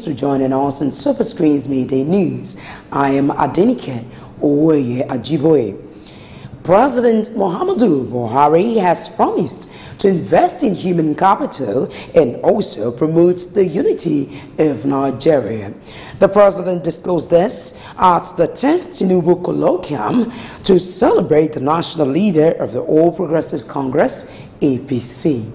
for joining us on SuperScreen's Midday News. I am Adenike Owoye Ajiboye. President Muhammadu Buhari has promised to invest in human capital and also promote the unity of Nigeria. The president disclosed this at the 10th Tinubu Colloquium to celebrate the national leader of the All Progressives Congress, APC.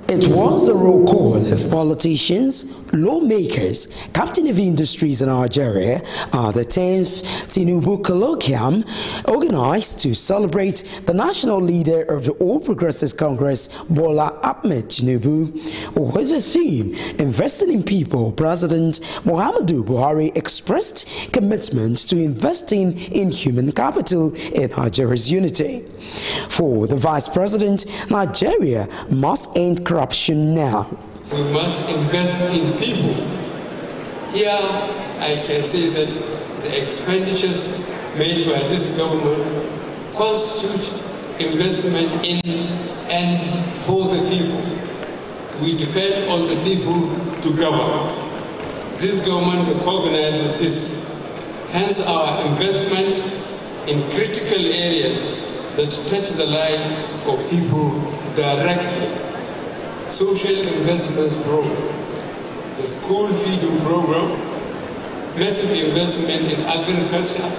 It was a roll call of politicians, lawmakers, captain of industries in Nigeria at the 10th Tinubu Colloquium organized to celebrate the national leader of the All Progressives Congress, Bola Ahmed Tinubu. With the theme, Investing in People, President Muhammadu Buhari expressed commitment to investing in human capital and Nigeria's unity. For the Vice President, Nigeria must end corruption now. We must invest in people. Here I can say that the expenditures made by this government constitute investment in and for the people. We depend on the people to govern. This government recognizes this. Hence our investment in critical areas that touch the lives of people directly. Social investments program, the school feeding program, massive investment in agriculture,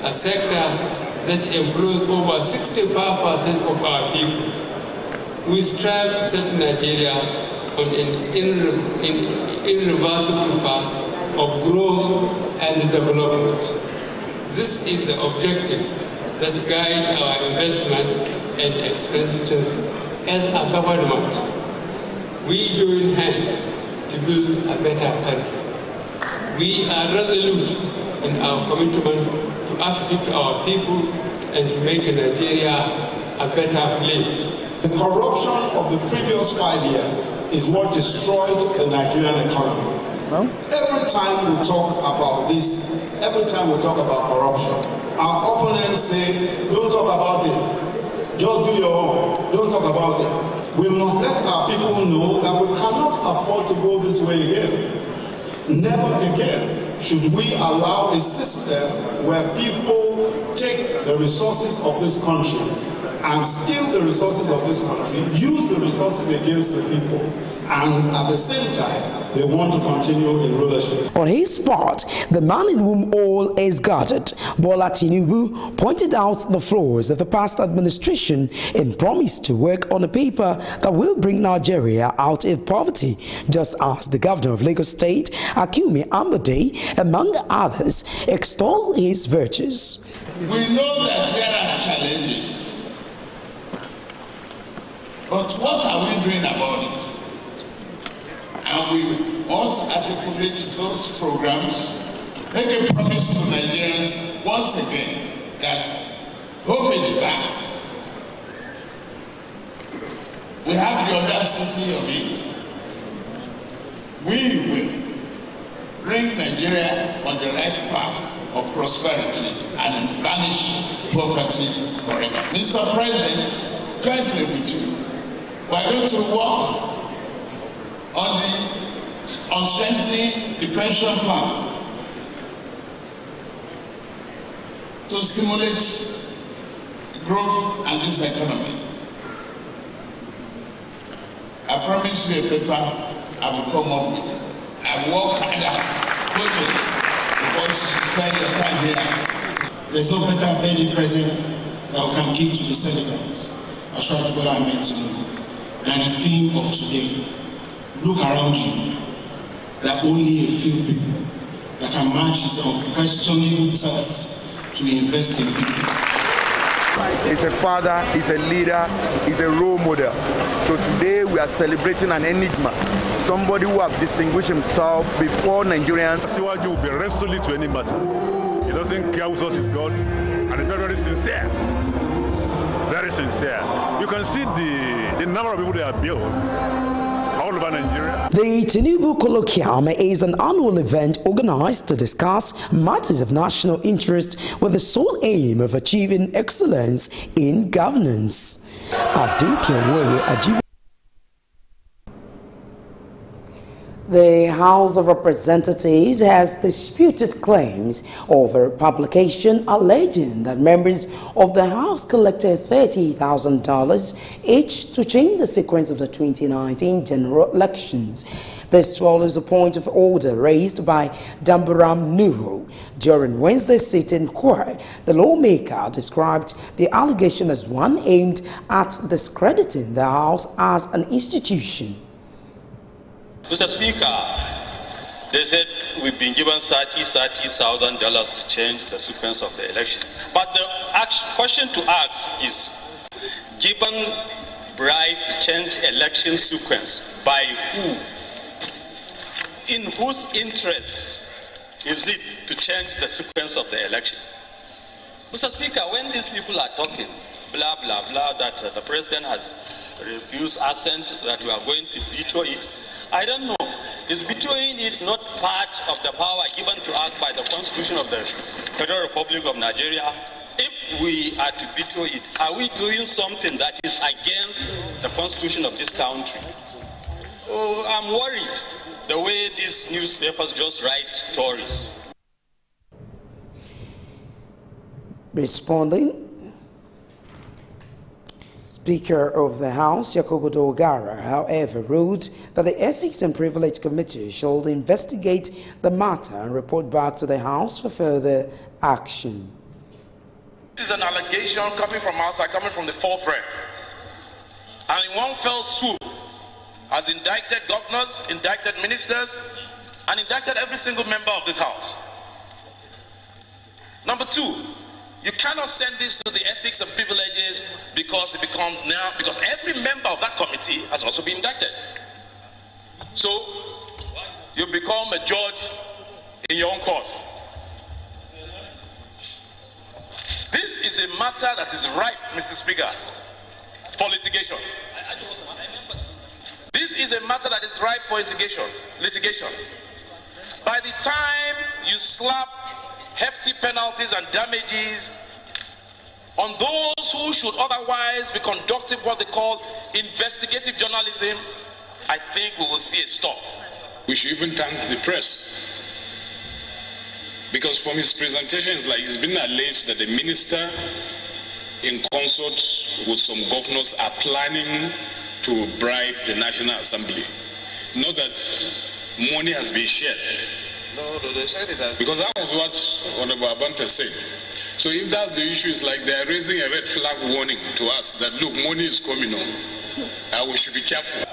a sector that employs over 65% of our people. We strive to set Nigeria on an irreversible path of growth and development. This is the objective that guides our investment and expenditures as a government. We join hands to build a better country. We are resolute in our commitment to uplift our people and to make Nigeria a better place. The corruption of the previous 5 years is what destroyed the Nigerian economy. Every time we talk about this, every time we talk about corruption, our opponents say, don't talk about it. Just do your own. Don't talk about it. We must let our people know that we cannot afford to go this way again. Never again should we allow a system where people take the resources of this country and steal the resources of this country, use the resources against the people, and at the same time, they want to continue in rulership. On his part, the man in whom all is guarded, Bola Tinubu, pointed out the flaws of the past administration and promised to work on a paper that will bring Nigeria out of poverty, just as the governor of Lagos State, Akumi Ambode, among others, extolled his virtues. We know that there are challenges. But what are we doing about it? And we must articulate those programs, make a promise to Nigerians once again that hope is back. We have the audacity of it. We will bring Nigeria on the right path of prosperity and banish poverty forever. Mr. President, jointly with you, we are going to work on strengthening the pension plan to stimulate growth and this economy. I promise you a paper I will come up with. I work harder quickly because you spend your time here. There's no better birthday present that we can give to the celebrants. I try to go and meet you. And the theme of today, look around you. There are only a few people that can match his unquestionable thirst to invest in people. He's a father, he's a leader, he's a role model. So today we are celebrating an enigma, somebody who has distinguished himself before Nigerians. Siwaju will be resolute to any matter. He doesn't care who source is God, and he's very, very sincere. Very sincere. You can see the number of people they have built all over Nigeria. The Tinubu Colloquium is an annual event organized to discuss matters of national interest with the sole aim of achieving excellence in governance. The House of Representatives has disputed claims of a publication alleging that members of the House collected $30,000 each to change the sequence of the 2019 general elections. This follows a point of order raised by Dambaram Nuhu. During Wednesday's sitting court, the lawmaker described the allegation as one aimed at discrediting the House as an institution. Mr. Speaker, they said we've been given $30,000 to change the sequence of the election. But the question to ask is, given bribe to change election sequence, by who? In whose interest is it to change the sequence of the election? Mr. Speaker, when these people are talking, blah, blah, blah, that the president has refused assent, that we are going to veto it, I don't know. Is vetoing it not part of the power given to us by the Constitution of the Federal Republic of Nigeria? If we are to veto it, are we doing something that is against the Constitution of this country? Oh, I'm worried the way these newspapers just write stories. Responding, Speaker of the House, Yakubu Dogara, however, ruled that the Ethics and Privilege Committee should investigate the matter and report back to the House for further action. This is an allegation coming from outside, coming from the fourth rank. And in one fell swoop, has indicted governors, indicted ministers, and indicted every single member of this House. Number two, you cannot send this to the Ethics and Privileges because every member of that committee has also been indicted. So you become a judge in your own cause. This is a matter that is ripe, Mr. Speaker, for litigation. This is a matter that is ripe for litigation. By the time you slap hefty penalties and damages on those who should otherwise be conducting what they call investigative journalism, I think we will see a stop. We should even thank the press, because from his presentation it's like it's been alleged that the minister in consort with some governors are planning to bribe the National Assembly. Not that money has been shared. No, they said it. Because that was what Honorable Abante said. So if that's the issue, it's like they are raising a red flag warning to us that, look, money is coming on, and we should be careful.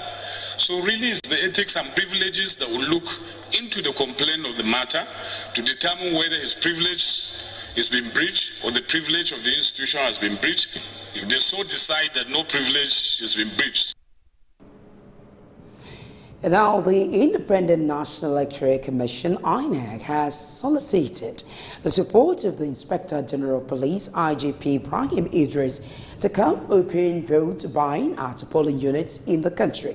So really it's the Ethics and Privileges that will look into the complaint of the matter to determine whether his privilege has been breached or the privilege of the institution has been breached. If they so decide that no privilege has been breached. And now the Independent National Electoral Commission, INEC, has solicited the support of the Inspector General of Police, IGP Ibrahim Idris, to come open vote buying at polling units in the country.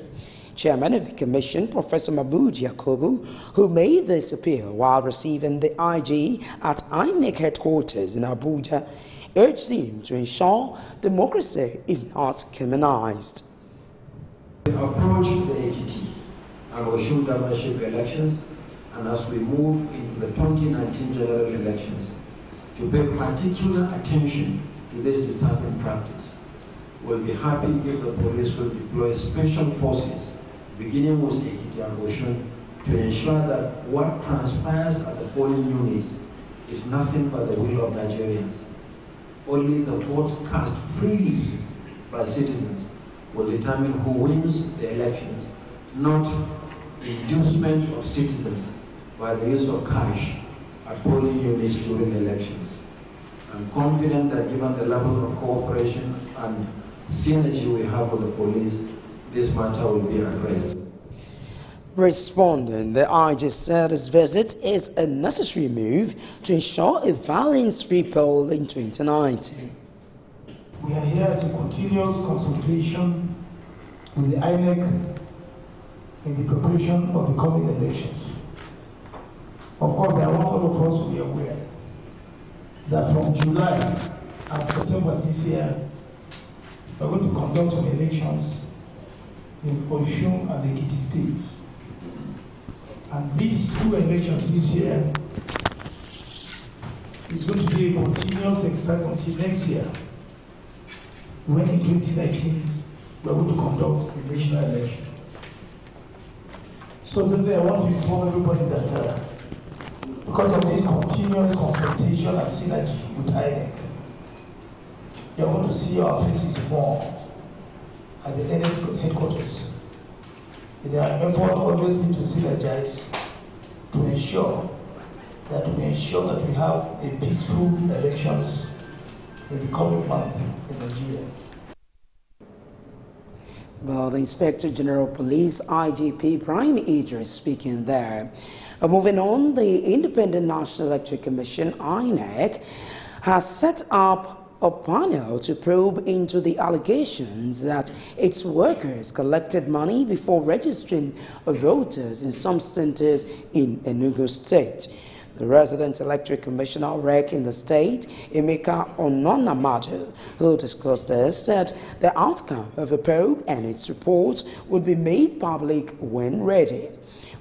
Chairman of the Commission, Professor Mahmood Yakubu, who made this appeal while receiving the IG at INEC headquarters in Abuja, urged him to ensure democracy is not communized. Approach the AGT and Osun governorship elections, and as we move into the 2019 general elections, to pay particular attention to this disturbing practice. We'll be happy if the police will deploy special forces, beginning with Ekiti and Osun, to ensure that what transpires at the polling units is nothing but the will of Nigerians. Only the votes cast freely by citizens will determine who wins the elections, not inducement of citizens by the use of cash at polling units during elections. I'm confident that given the level of cooperation and synergy we have with the police, this matter will be addressed. Responding, the IG said his visit is a necessary move to ensure a violence-free poll in 2019. We are here as a continuous consultation with the INEC in the preparation of the coming elections. Of course, I want all of us to be aware that from July and September this year, we're going to conduct some elections in Osun and Ekiti states. And these two elections this year is going to be a continuous exercise until next year, when in 2019 we are going to conduct the national election. So today I want to inform everybody that because of this continuous consultation and synergy with INEC, you are going to see our faces more at the INEC headquarters. In our effort obviously to synergize, to ensure that we have a peaceful elections in the coming months in Nigeria. Well, the Inspector General Police, IGP Ibrahim Idris, speaking there. Moving on, the Independent National Electoral Commission, INEC, has set up a panel to probe into the allegations that its workers collected money before registering voters in some centers in Enugu State. The resident electoral commissioner REC in the state, Emeka Ononamadu, who discussed this, said the outcome of the probe and its report would be made public when ready.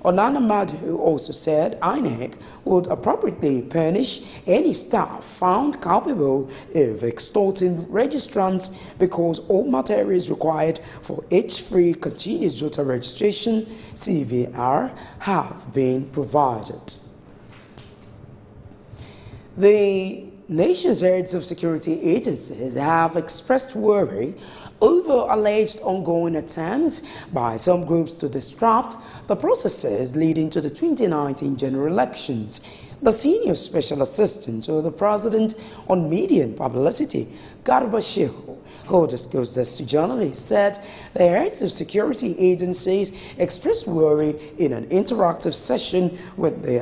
Ononamadu also said INEC would appropriately punish any staff found culpable of extorting registrants because all materials required for each free continuous voter registration (CVR) have been provided. The nation's heads of security agencies have expressed worry over alleged ongoing attempts by some groups to disrupt the processes leading to the 2019 general elections. The senior special assistant to the president on media and publicity, Garba Shehu, who discussed this to journalists, said the heads of security agencies expressed worry in an interactive session which they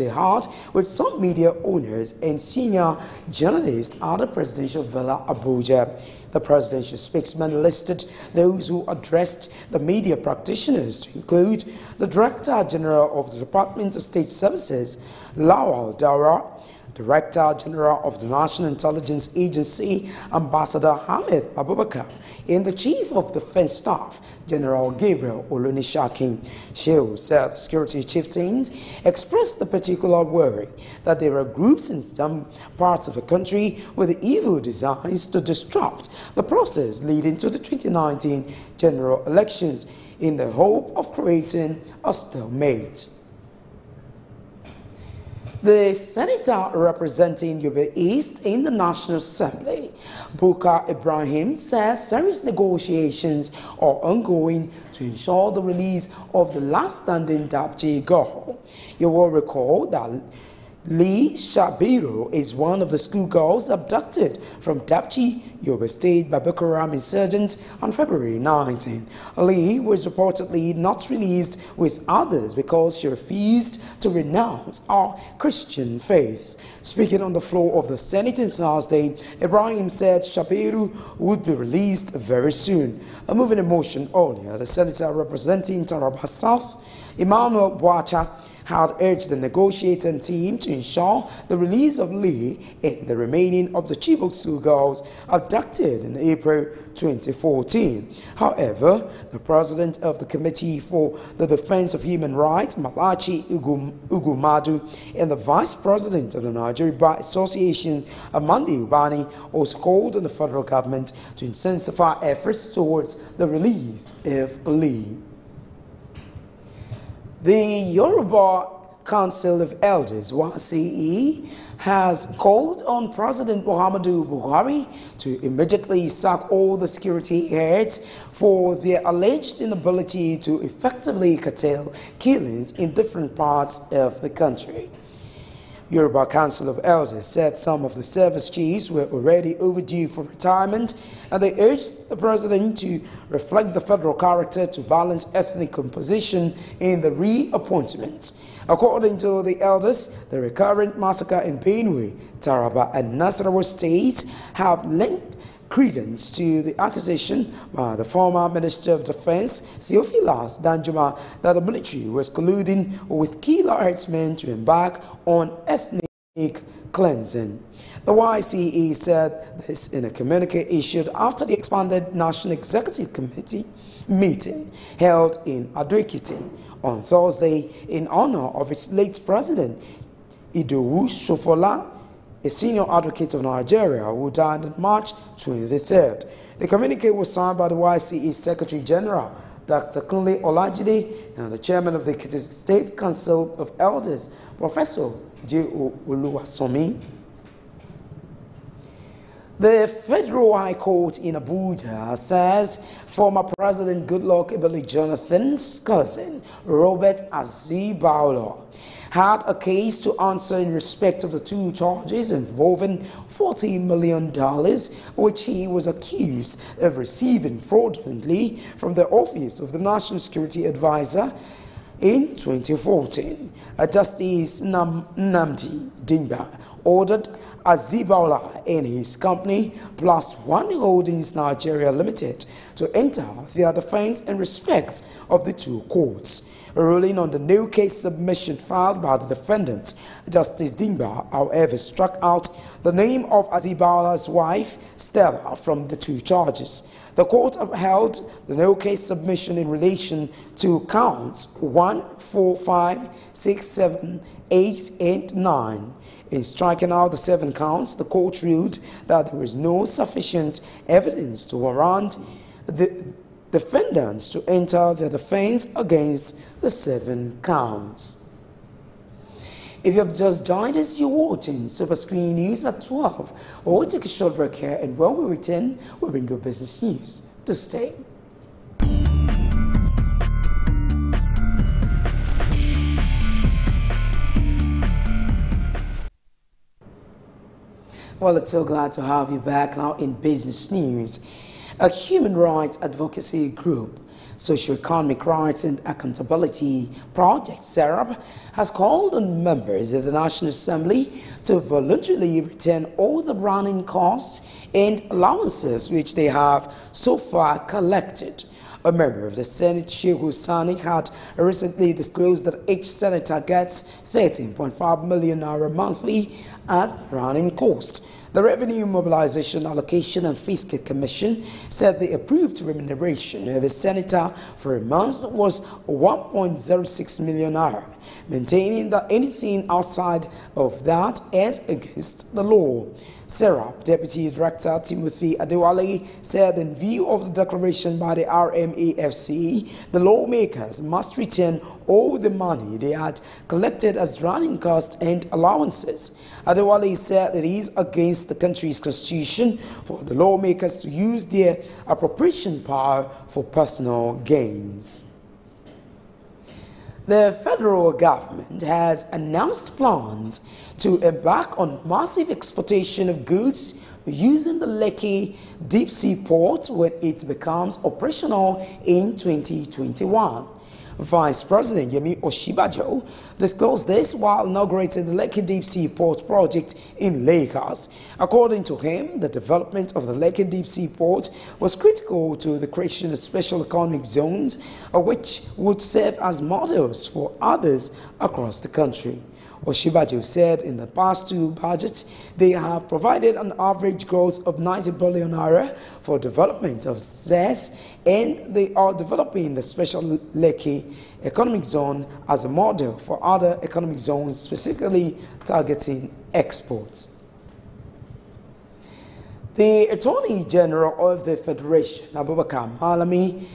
had with some media owners and senior journalists at the presidential villa Abuja. The presidential spokesman listed those who addressed the media practitioners to include the Director General of the Department of State Services, Lawal Dara, Director General of the National Intelligence Agency, Ambassador Hamid Abubakar, and the Chief of Defense Staff, General Gabriel Olunishakin. Shehu said the security chieftains expressed the particular worry that there are groups in some parts of the country with evil designs to disrupt the process leading to the 2019 general elections in the hope of creating a stalemate. The senator representing Yobe East in the National Assembly, Bukar Ibrahim, says serious negotiations are ongoing to ensure the release of the last standing Dapchi girl. You will recall that Lee Shabiru is one of the schoolgirls abducted from Dapchi, Yobe State by Boko Haram insurgents on February 19. Lee was reportedly not released with others because she refused to renounce our Christian faith. Speaking on the floor of the Senate on Thursday, Ibrahim said Shabiru would be released very soon. A moving emotion earlier, the senator representing Taraba South, Emmanuel Boacha, had urged the negotiating team to ensure the release of Lee and the remaining of the Chibok schoolgirls abducted in April 2014. However, the president of the Committee for the Defense of Human Rights, Malachi Ugumadu, and the vice president of the Nigeria Bar Association, Amandi Ubani, also called on the federal government to intensify efforts towards the release of Lee. The Yoruba Council of Elders, YCE, has called on President Muhammadu Buhari to immediately sack all the security heads for their alleged inability to effectively curtail killings in different parts of the country. Yoruba Council of Elders said some of the service chiefs were already overdue for retirement, and they urged the president to reflect the federal character to balance ethnic composition in the reappointments. According to the elders, the recurrent massacre in Benue, Taraba, and Nasarawa states have lent credence to the accusation by the former Minister of Defense, Theophilus Danjuma, that the military was colluding with killer herdsmen to embark on ethnic cleansing. The YCE said this in a communique issued after the expanded National Executive Committee meeting held in Ado-Ekiti on Thursday in honor of its late president, Idowu Shofola, a senior advocate of Nigeria who died on March 23rd. The communique was signed by the YCE Secretary General, Dr. Kunle Olajide, and the chairman of the State Council of Elders, Professor J.O. Oluwasomi. The Federal High Court in Abuja says former President Goodluck Ebele Jonathan's cousin, Robert Azibawala, had a case to answer in respect of the two charges involving $40 million, which he was accused of receiving fraudulently from the Office of the National Security Advisor in 2014. Justice Nnamdi Dimba ordered Azibawala and his company, Plus One Holdings Nigeria Limited, to enter their defense in respect of the two courts. Ruling on the no case submission filed by the defendant, Justice Dimba, however, struck out the name of Azibawala's wife, Stella, from the two charges. The court upheld the no case submission in relation to counts 1, 4, 5, 6, 7, 8, and 9. In striking out the 7 counts, the court ruled that there was no sufficient evidence to warrant the defendants to enter their defense against the 7 counts. If you have just joined us, you're watching SuperScreen News at 12. We'll take a short break here, and when we return, we'll bring you business news. To stay. Well, it's so glad to have you back now in business news. A human rights advocacy group, Socio-Economic Rights and Accountability Project, SERAP, has called on members of the National Assembly to voluntarily return all the running costs and allowances which they have so far collected. A member of the Senate, Shehu Sani, had recently disclosed that each senator gets 13.5 million naira monthly as running cost. The Revenue Mobilization Allocation and Fiscal Commission said the approved remuneration of a senator for a month was 1.06 million naira, maintaining that anything outside of that is against the law. SERAP Deputy Director Timothy Adewale said in view of the declaration by the RMAFC, the lawmakers must return all the money they had collected as running costs and allowances. Adewale said it is against the country's constitution for the lawmakers to use their appropriation power for personal gains. The federal government has announced plans to embark on massive exportation of goods using the Lekki deep sea port when it becomes operational in 2021. Vice President Yemi Oshibajo disclosed this while inaugurating the Lekki Deep Sea Port project in Lagos. According to him, the development of the Lekki Deep Sea Port was critical to the creation of special economic zones, which would serve as models for others across the country. Oshibajo said in the past 2 budgets, they have provided an average growth of 90 billion naira for development of ZES, and they are developing the special Lekki economic zone as a model for other economic zones, specifically targeting exports. The Attorney General of the Federation, Abubakar Malami,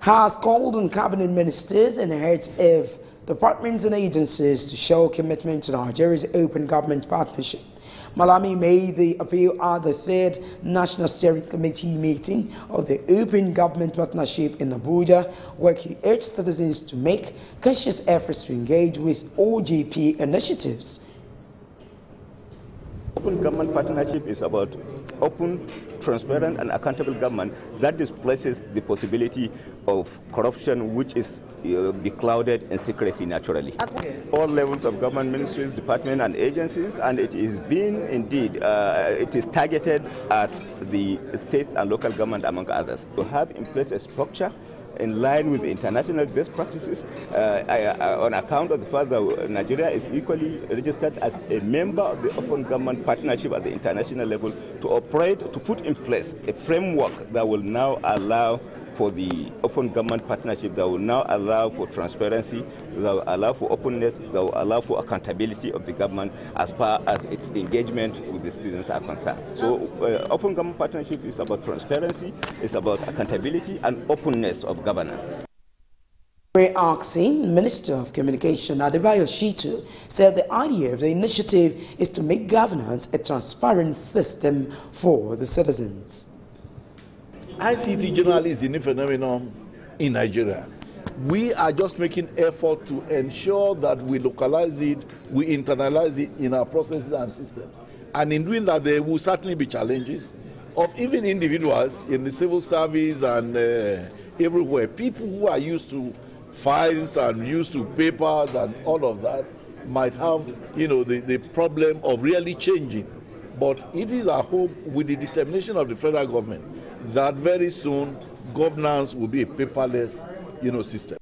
has called on cabinet ministers and heads of departments and agencies to show commitment to Nigeria's open government partnership. Malami made the appeal at the 3rd National Steering Committee meeting of the Open Government Partnership in Abuja, where he urged citizens to make conscious efforts to engage with OGP initiatives. Open government partnership is about open, transparent and accountable government that displaces the possibility of corruption, which is beclouded in secrecy naturally. All levels of government, ministries, departments and agencies, and it is being indeed, it is targeted at the states and local government among others. To have in place a structure in line with international best practices on account of the fact that Nigeria is equally registered as a member of the Open Government Partnership at the international level, to operate, to put in place a framework that will now allow for the open government partnership that will now allow for transparency, that will allow for openness, that will allow for accountability of the government as far as its engagement with the students are concerned. So open government partnership is about transparency, it's about accountability and openness of governance. Reacting, Minister of Communication Adebayo Shitu said the idea of the initiative is to make governance a transparent system for the citizens. ICT generally is a new phenomenon in Nigeria. We are just making effort to ensure that we localize it, we internalize it in our processes and systems. And in doing that, there will certainly be challenges of even individuals in the civil service and everywhere. People who are used to files and used to papers and all of that might have, the problem of really changing. But it is our hope, with the determination of the federal government, that very soon governance will be a paperless, system.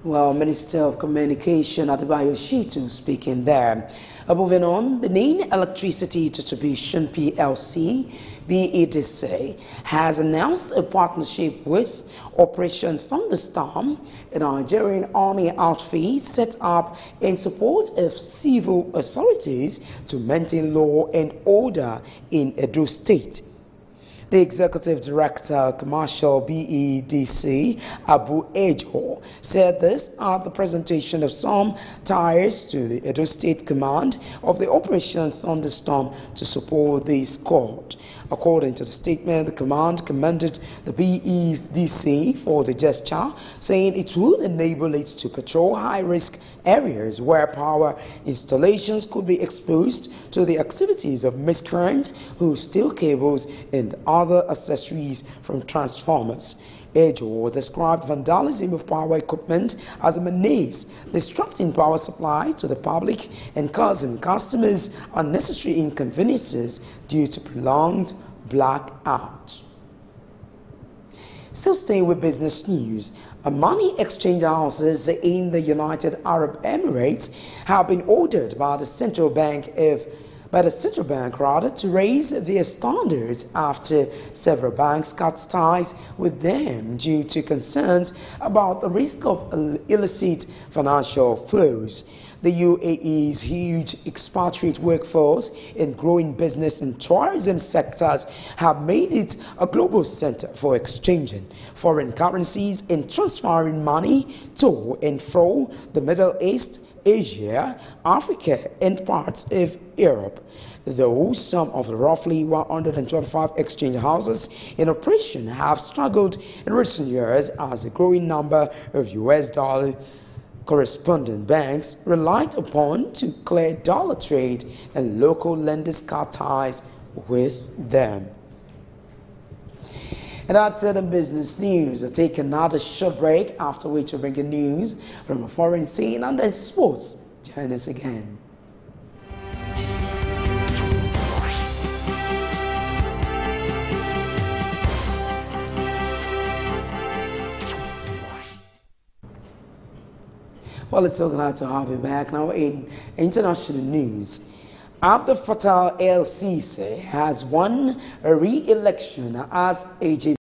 Well, Minister of Communication Adebayo Shitu speaking there. Moving on, Benin Electricity Distribution PLC, BEDC, has announced a partnership with Operation Thunderstorm, a Nigerian army outfit set up in support of civil authorities to maintain law and order in Edo State. The Executive Director, Commercial BEDC, Abu Ejo, said this at the presentation of some ties to the Edo State Command of the Operation Thunderstorm to support the squad. According to the statement, the command commended the BEDC for the gesture, saying it would enable it to patrol high-risk areas where power installations could be exposed to the activities of miscreants who steal cables and other accessories from transformers. Ejo described vandalism of power equipment as a menace, disrupting power supply to the public and causing customers unnecessary inconveniences due to prolonged blackout. Still staying with business news, money exchange houses in the United Arab Emirates have been ordered by the central bank to raise their standards after several banks cut ties with them due to concerns about the risk of illicit financial flows. The UAE's huge expatriate workforce and growing business and tourism sectors have made it a global center for exchanging foreign currencies and transferring money to and from the Middle East, Asia, Africa, and parts of Europe. Though some of the roughly 125 exchange houses in operation have struggled in recent years as a growing number of US dollar correspondent banks relied upon to clear dollar trade and local lenders cut ties with them. And that's it in business news. We'll take another short break, after which we'll bring you news from a foreign scene and then sports. Join us again. Well, it's so glad to have you back. Now in international news, Abdel Fattah el-Sisi has won a re-election as AG